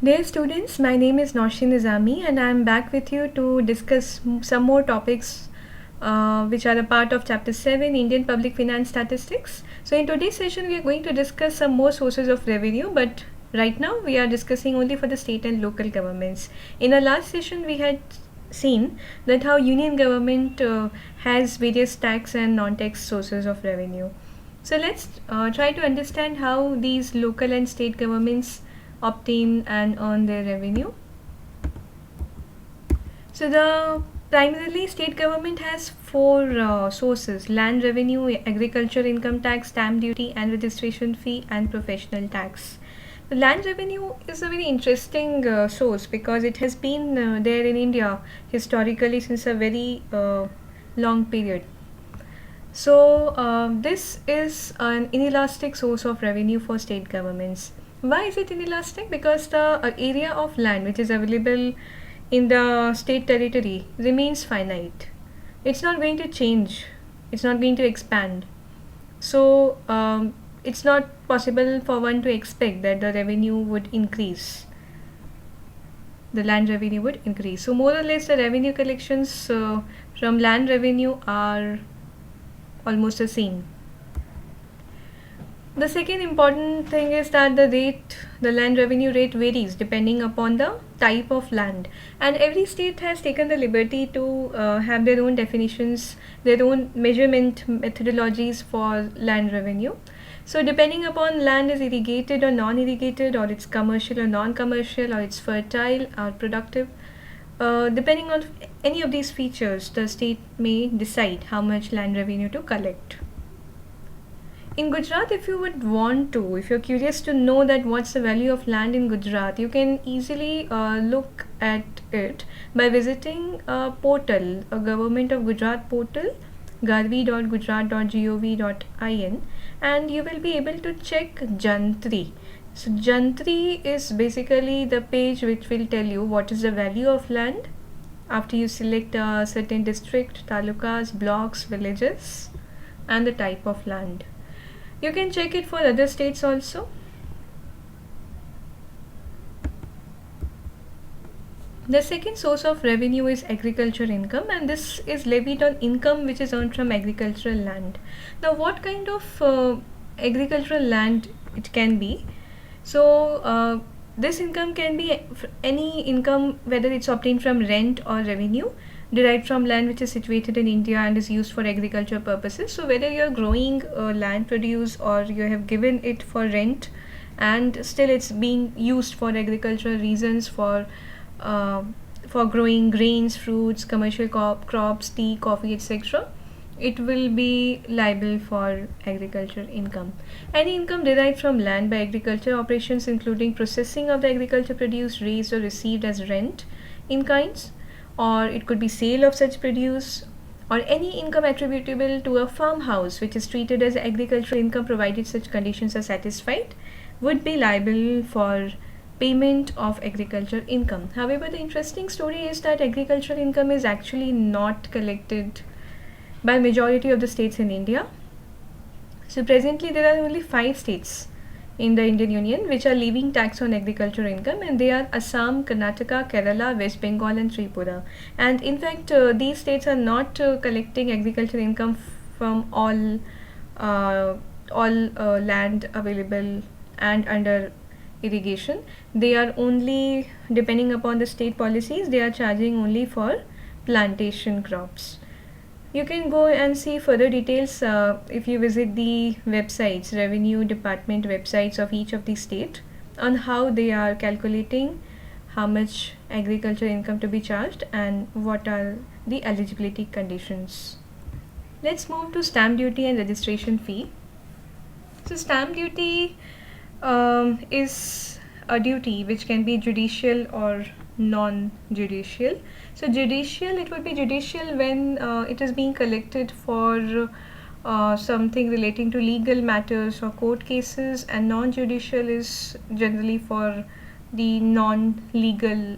Dear students, my name is Naushin Nizami and I am back with you to discuss some more topics which are a part of Chapter 7 Indian Public Finance Statistics. So, in today's session, we are going to discuss some more sources of revenue, but right now we are discussing only for the state and local governments. In our last session, we had seen that how union government has various tax and non-tax sources of revenue. So let's try to understand how these local and state governments obtain and earn their revenue. So the primarily state government has four sources: land revenue, agriculture income tax, stamp duty and registration fee, and professional tax. The land revenue is a very interesting source because it has been there in India historically since a very long period. So this is an inelastic source of revenue for state governments. Why is it inelastic? Because the area of land which is available in the state territory remains finite. It's not going to change. It's not going to expand. So it's not possible for one to expect that the revenue would increase. The land revenue would increase. So more or less the revenue collections from land revenue are almost the same. The second important thing is that the land revenue rate varies depending upon the type of land, and every state has taken the liberty to have their own definitions, their own measurement methodologies for land revenue. So depending upon land is irrigated or non-irrigated, or it's commercial or non-commercial, or it's fertile or productive, depending on any of these features, the state may decide how much land revenue to collect. In Gujarat, if you would want to, if you're curious to know that what's the value of land in Gujarat, you can easily look at it by visiting a portal, a Government of Gujarat portal, garvi.gujarat.gov.in, and you will be able to check Jantri. So Jantri is basically the page which will tell you what is the value of land after you select a certain district, talukas, blocks, villages, and the type of land. You can check it for other states also. The second source of revenue is agriculture income, and this is levied on income which is earned from agricultural land. Now, what kind of agricultural land it can be? So, this income can be any income, whether it's obtained from rent or revenue derived from land which is situated in India and is used for agriculture purposes. So whether you're growing land produce or you have given it for rent and still it's being used for agricultural reasons, for growing grains, fruits, commercial crops, tea, coffee, etc., it will be liable for agriculture income. Any income derived from land by agriculture operations, including processing of the agriculture produce raised or received as rent in kinds, or it could be sale of such produce, or any income attributable to a farmhouse which is treated as agricultural income provided such conditions are satisfied, would be liable for payment of agriculture income. However, the interesting story is that agricultural income is actually not collected by majority of the states in India. So presently there are only 5 states in the Indian Union which are levying tax on agriculture income, and they are Assam, Karnataka, Kerala, West Bengal and Tripura. And in fact these states are not collecting agriculture income from all land available and under irrigation. They are only, depending upon the state policies, they are charging only for plantation crops. You can go and see further details if you visit the websites, revenue department websites of each of the state, on how they are calculating how much agriculture income to be charged and what are the eligibility conditions. Let's move to stamp duty and registration fee. So stamp duty is a duty which can be judicial or non-judicial. So judicial, it would be judicial when it is being collected for something relating to legal matters or court cases, and non-judicial is generally for the non-legal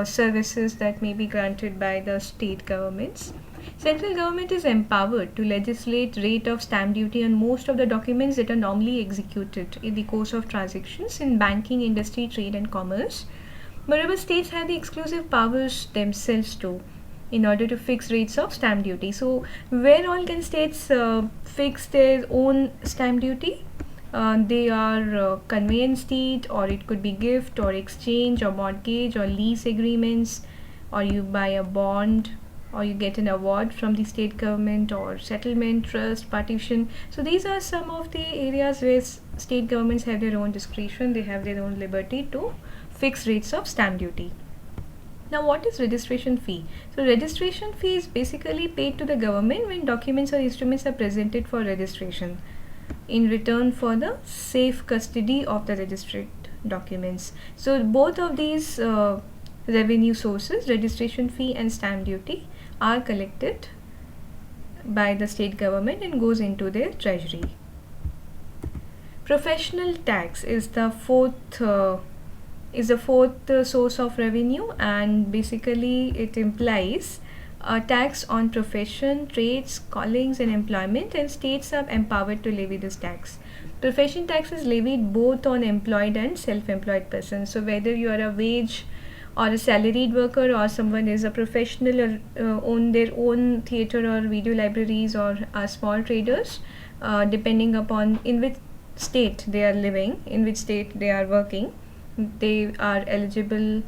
services that may be granted by the state governments. Central government is empowered to legislate rate of stamp duty on most of the documents that are normally executed in the course of transactions in banking, industry, trade and commerce. Moreover, states have the exclusive powers themselves too in order to fix rates of stamp duty. So, where all can states fix their own stamp duty? They are conveyance deed, or it could be gift or exchange or mortgage or lease agreements, or you buy a bond, or you get an award from the state government, or settlement, trust, partition. So these are some of the areas where state governments have their own discretion, they have their own liberty to fix rates of stamp duty. Now, what is registration fee? So, registration fee is basically paid to the government when documents or instruments are presented for registration in return for the safe custody of the registered documents. So, both of these revenue sources, registration fee and stamp duty, are collected by the state government and goes into their treasury. Professional tax is the fourth source of revenue, and basically it implies a tax on profession, trades, callings and employment, and states are empowered to levy this tax. Profession tax is levied both on employed and self-employed persons. So whether you are a wage or a salaried worker, or someone is a professional or own their own theatre or video libraries, or are small traders, depending upon in which state they are living, in which state they are working, they are eligible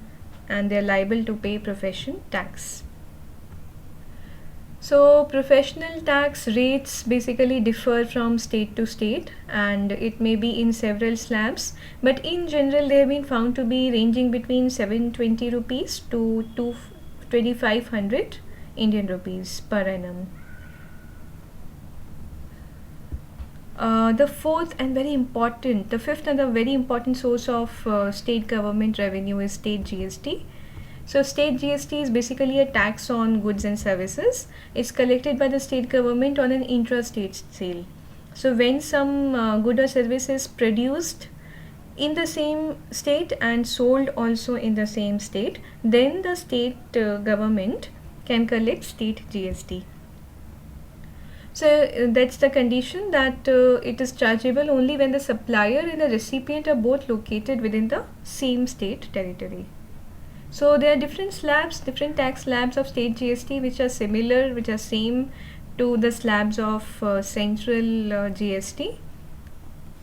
and they are liable to pay profession tax. So professional tax rates basically differ from state to state, and it may be in several slabs, but in general they have been found to be ranging between 720 rupees to 2500 Indian rupees per annum. The fifth and the very important source of state government revenue is state GST. So state GST is basically a tax on goods and services. It's collected by the state government on an intra-state sale. So when some good or service is produced in the same state and sold also in the same state, then the state government can collect state GST. So that's the condition that it is chargeable only when the supplier and the recipient are both located within the same state territory. So there are different slabs, different tax slabs of state GST which are similar, which are same to the slabs of central GST,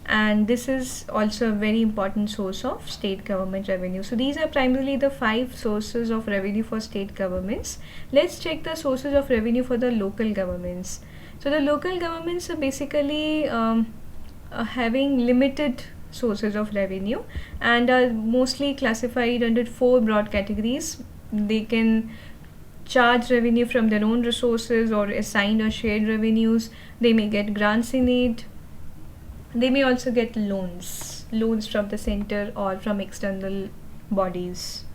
and this is also a very important source of state government revenue. So these are primarily the 5 sources of revenue for state governments. Let's check the sources of revenue for the local governments. So the local governments are basically having limited sources of revenue and are mostly classified under 4 broad categories. They can charge revenue from their own resources or assigned or shared revenues. They may get grants in aid. They may also get loans from the center or from external bodies.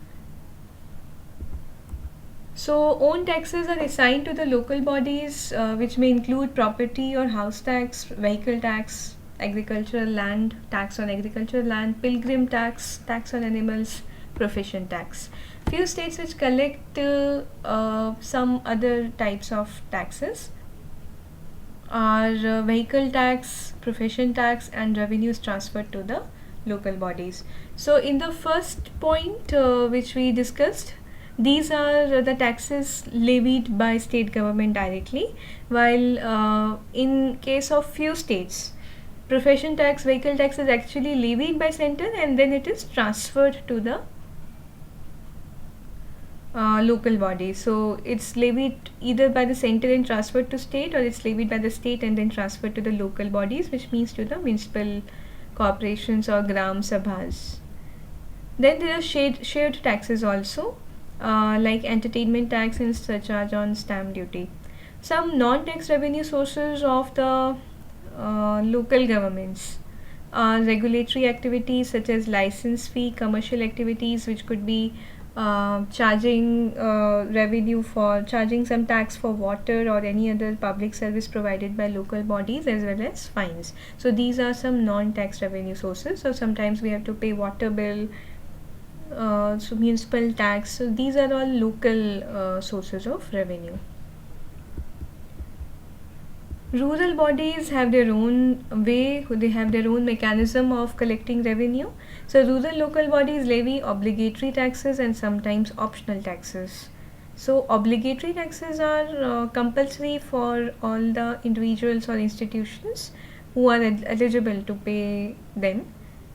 So own taxes are assigned to the local bodies, which may include property or house tax, vehicle tax, agricultural land, tax on agricultural land, pilgrim tax, tax on animals, profession tax. Few states which collect some other types of taxes are vehicle tax, profession tax, and revenues transferred to the local bodies. So in the first point which we discussed, these are the taxes levied by state government directly, while in case of few states, profession tax, vehicle tax is actually levied by center and then it is transferred to the local body. So it's levied either by the center and transferred to state, or it's levied by the state and then transferred to the local bodies, which means to the municipal corporations or gram sabhas. Then there are shared taxes also, like entertainment tax and surcharge on stamp duty. Some non-tax revenue sources of the local governments are regulatory activities such as license fee, commercial activities which could be charging revenue for charging some tax for water or any other public service provided by local bodies, as well as fines. So these are some non-tax revenue sources. So sometimes we have to pay water bill, so municipal tax. So these are all local sources of revenue. Rural bodies have their own way, they have their own mechanism of collecting revenue. So, rural local bodies levy obligatory taxes and sometimes optional taxes. So, obligatory taxes are compulsory for all the individuals or institutions who are eligible to pay them,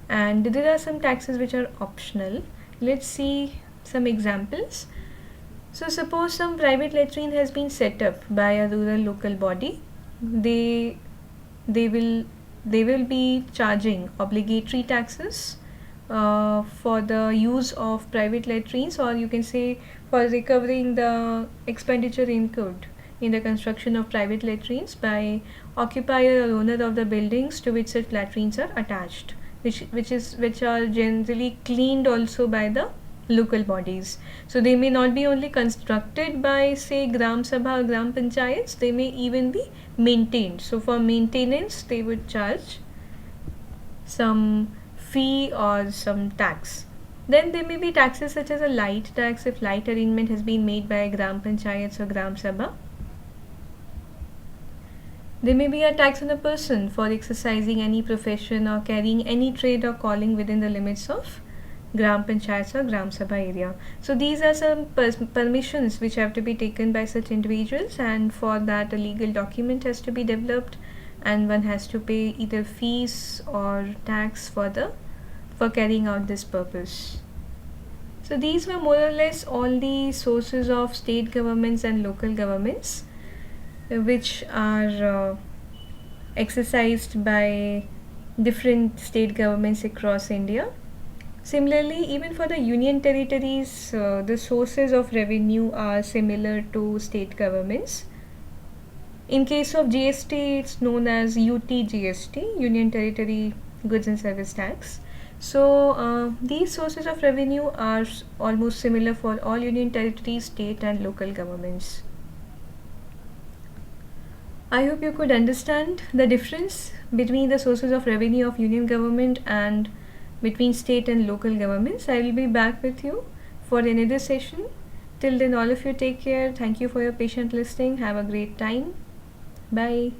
and there are some taxes which are optional. Let's see some examples. So, suppose some private latrine has been set up by a rural local body. They they will they will be charging obligatory taxes for the use of private latrines, or you can say for recovering the expenditure incurred in the construction of private latrines by occupier or owner of the buildings to which such latrines are attached, which are generally cleaned also by the local bodies. So they may not be only constructed by, say, Gram Sabha or Gram Panchayats, they may even be maintained. So for maintenance they would charge some fee or some tax. Then there may be taxes such as a light tax if light arrangement has been made by Gram Panchayats or Gram Sabha. There may be a tax on a person for exercising any profession or carrying any trade or calling within the limits of Gram Panchayats or Gram Sabha area. So these are some permissions which have to be taken by such individuals, and for that a legal document has to be developed and one has to pay either fees or tax for carrying out this purpose. So these were more or less all the sources of state governments and local governments which are exercised by different state governments across India. Similarly, even for the union territories, the sources of revenue are similar to state governments. In case of GST, it's known as UTGST, Union Territory Goods and Service Tax. So these sources of revenue are almost similar for all union territories, state and local governments. I hope you could understand the difference between the sources of revenue of union government and between state and local governments. I will be back with you for another session. Till then, all of you take care. Thank you for your patient listening. Have a great time. Bye.